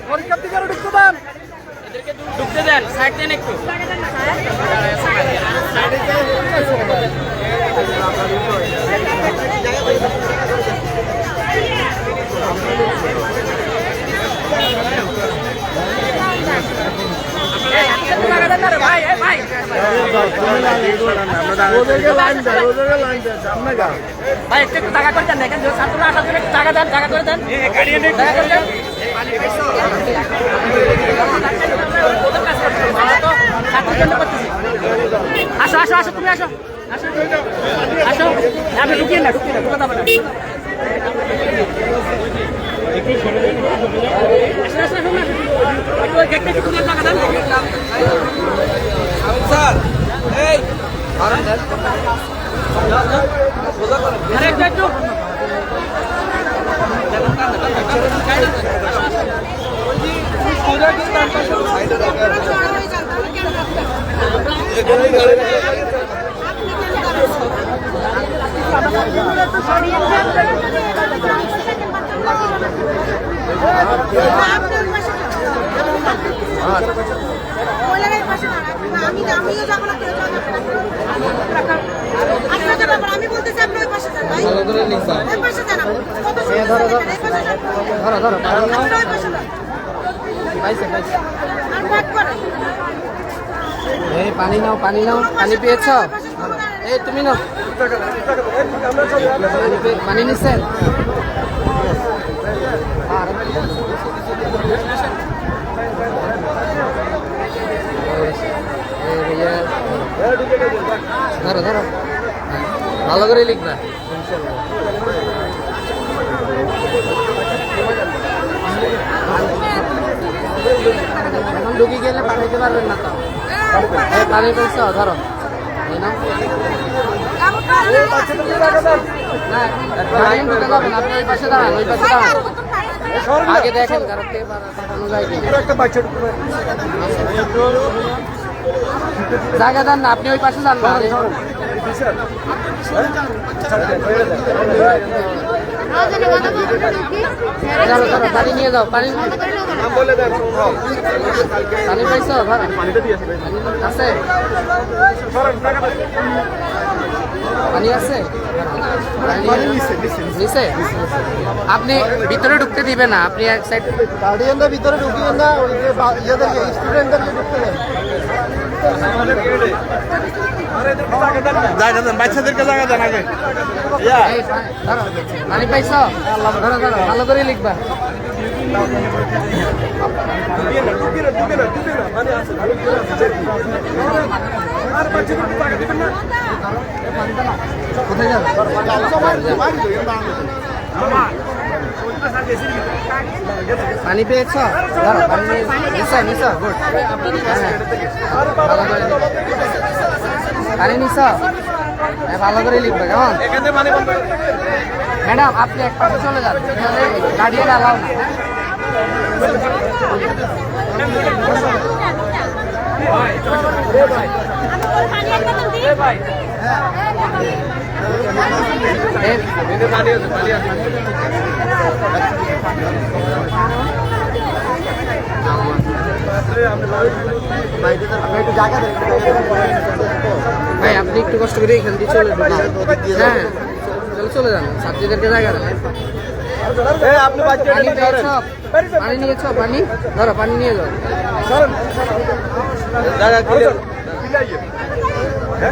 পরীক্ষার্থীরা ঢুকতে দেন, ঢুকতে দেন, সাইড দেন একটু। ভাই ভাই ভাই একটু টাকা করে দেন, দেখেন ছাত্ররা আসার জন্য টাকা দেন, টাকা করে দেন, টাকা করে দেন। আসো আসো আসো, তুমি আসো আসো আসো, আপনি ঢুকিয়ে না, ঢুকিয়ে না, ঢুকে যাবে না। আমি বলতেছি আপনি ওই পাশে যান, ভাই ওই পাশে যান, কত এই পানি নাও, পানি নাও, পানি পেয়েছ? এই তুমি নাও, পানি নিচ্ছেন? ধরো ধরো, ভালো করে লিখবা। এখন ঢুকে গেলে পাঠাইতে পারবেন না তো। পানি পেয়েছ? ধরো, এই নাও। না এখন ঢুকে যাবেন, আপনি ওই পাশে দাঁড়ান, ওই পাশে দাঁড়ান, আগে দেখেন কারণ পাঠানো যায় কি। জায়গা দেন না, আপনি ওই পাশে যান না। ধরো ধরো, পানি নিয়ে যাও, পানি পানি পাইছ? আছে পানি আছে নিচে? আপনি ভিতরে ঢুকতে দিবে না, আপনি এক সাইড গার্ডিয়ানরা ভিতরে ঢুকিয়ে না, ওই যে ইয়েদেরকে স্টুডেন্টদেরকে ঢুকতে দেন। বাচ্চাদেরকে জায়গা দেন আগে। পানি পাইছ? ধরো ধরো, ভালো করে লিখবা। কোথায় যাবে? পানি পেয়েছ? ধরো, পানি নিচে নিচে, গুড। পানি নিছ? ভালো করে লিখবে, কেমন? ম্যাডাম আপনি এক পাশে চলে যান, গাড়িয়ে আলাও না। ভাই আপনি একটু কষ্ট করে এখান দিয়ে চলে যান। হ্যাঁ চলে যান, ছাত্রীদেরকে জায়গা দেন। পানি পেয়েছ? পানি নিয়েছ? পানি ধরো, পানি নিয়ে যাও।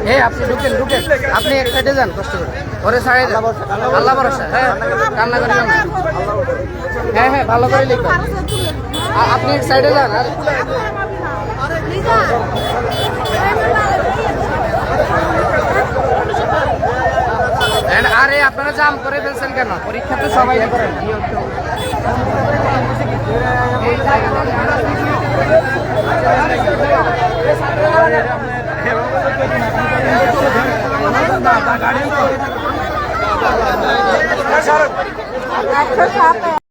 হ্যাঁ আপনি ঢুকেন ঢুকেন, আপনি এক সাইডে যান, কষ্ট করে ওরে সাইডে দেন। আল্লাহ ভরসা, হ্যাঁ কান্না করি না। হ্যাঁ হ্যাঁ ভালো করে লিখবেন। আপনি এক সাইডে যান আর লিজা আরে আপনারা জাম করে ফেলছেন কেন? পরীক্ষা তো সবাই করেন। গাড়ি